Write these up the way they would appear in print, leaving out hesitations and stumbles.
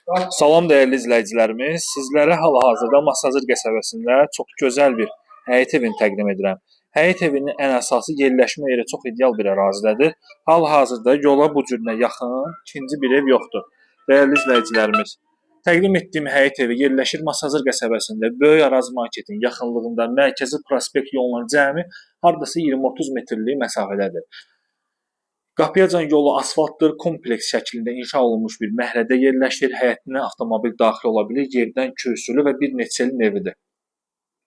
Salam dəyərli izləyicilərimiz, sizlərə hal-hazırda Masazır qəsəbəsində çox gözəl bir həyət evini təqdim edirəm. Həyət evinin ən əsası yerləşmə yeri çox ideal bir ərazidədir. Hal-hazırda yola bu cürünə yaxın ikinci bir ev yoxdur. Dəyərli izləyicilərimiz, təqdim etdiyim həyət evi yerləşir Masazır qəsəbəsində, Böyük Araz marketin yaxınlığında Mərkəzi Prospekt yolundan cəmi hardasa 20-30 metrlik məsafədədir. Qapıyacan yolu asfaltdır, kompleks şəklində inşa olunmuş bir məhəllədə yerləşir, həyətinə avtomobil daxil ola bilir, yerdən kürsülü və bir neçə ilin evidir.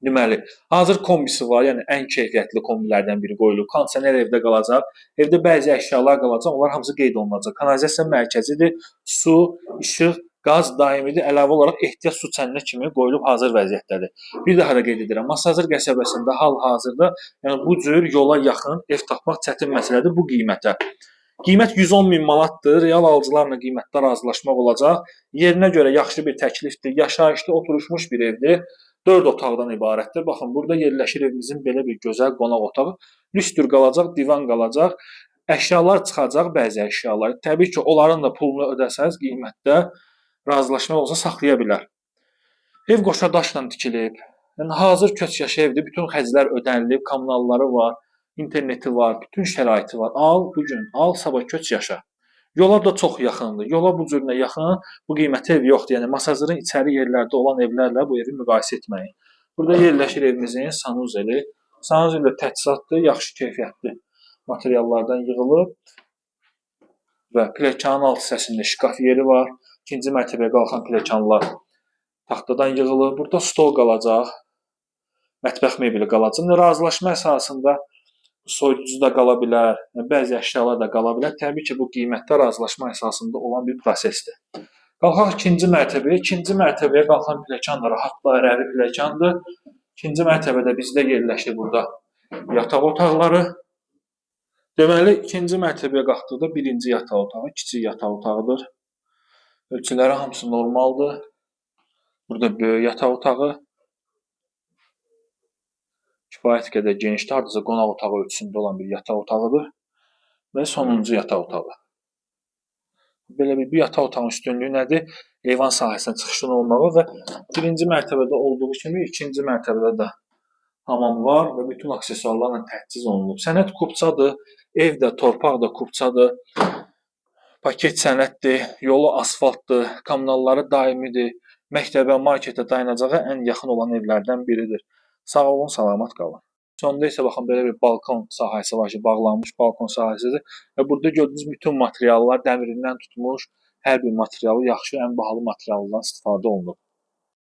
Deməli, hazır kombisi var, yəni ən keyfiyyətli kombilərdən biri qoyulub. Kondisioner evdə qalacaq, evdə bəzi əşyalar qalacaq, onlar hamısı qeyd olunacaq. Kanalizasiya mərkəzidir, su, işıq, qaz daimidir, əlavə olaraq ehtiyat su çənəyi kimi qoyulub hazır vəziyyətdədir. Bir daha da qeyd edirəm, Masazır qəsəbəsində hal-hazırda yəni bu cür yola yaxın ev tapmaq çətin məsələdir bu qiymətə. Qiymət 110 min manatdır. Real alıcılarla qiymətdə razılaşmaq olacaq. Yerinə görə yaxşı bir təklifdir. Yaşayışlı, oturuşmuş bir evdir. 4 otaqdan ibarətdir. Baxın, burada yerləşir evimizin belə bir gözəl qonaq otağı. Lüstr qalacaq, divan qalacaq. Əşyalar çıxacaq, bəzi əşyalar. Təbii ki, onların da pulunu ödəsəz qiymətdə razılaşmaq olsa saxlaya bilər. Ev qoşa daşla tikilib. Yəni hazır köçyaşı evdir. Bütün xərclər ödənilib, kommunalları var. İnterneti var, bütün şəraiti var. Al bu gün, al sabah köç yaşa. Yola da çox yaxındır. Yola bu cürünə yaxın, bu qiymətə ev yoxdur. Yəni Masazırın içəri yerlərdə olan evlərlə bu evi müqayisə etməyin. Burada yerləşir evimizin sanuzeli. Sanuzeli də təchizatdır, yaxşı keyfiyyətli materiallardan yığılıb və pilləkənin alt hissəsində şkaf yeri var. İkinci mərtəbəyə qalxan pilləkənlər taxtadan yığılıb. Burada stol qalacaq, mətbəx mebeli qalacaq. Razılaşma əsasında soyuducu da qala bilər, bəzi əşyalar da qala bilər. Təbii ki, bu qiymətdə razılaşma əsasında olan bir prosesdir. Qalxaq ikinci mərtəbəyə. İkinci mərtəbəyə qalxan pilləkən də rahat dairəvi pilləkəndir. İkinci mərtəbədə bizdə yerləşir burada yataq otaqları. Deməli, ikinci mərtəbəyə qalxdıqda birinci yataq otağı, kiçik yataq otağıdır. Ölçüləri hamısı normaldır. Burada böyük yataq otağı. Kifayət qədər genişdir, hardasa qonaq otağı ölçüsündə olan bir yataq otağıdır və sonuncu yataq otağı. Belə bir yataq otağının üstünlüyü nədir? Eyvan sahəsinə çıxışın olmağı və birinci mərtəbədə olduğu kimi ikinci mərtəbədə də hamam var və bütün aksesuarlarla təchiz olunub. Sənəd kupçadır, ev də, torpaq da kupçadır, paket sənəddir, yolu asfaltdır, kommunalları daimidir, məktəbə, marketə, dayanacağa ən yaxın olan evlərdən biridir. Sağ olun, salamat qalın. Sonda isə baxın belə bir balkon sahəsi var ki, bağlanmış balkon sahəsidir və burada gördüyünüz bütün materiallar dəmirindən tutmuş, hər bir materialı yaxşı, ən bahalı materiallardan istifadə olunub.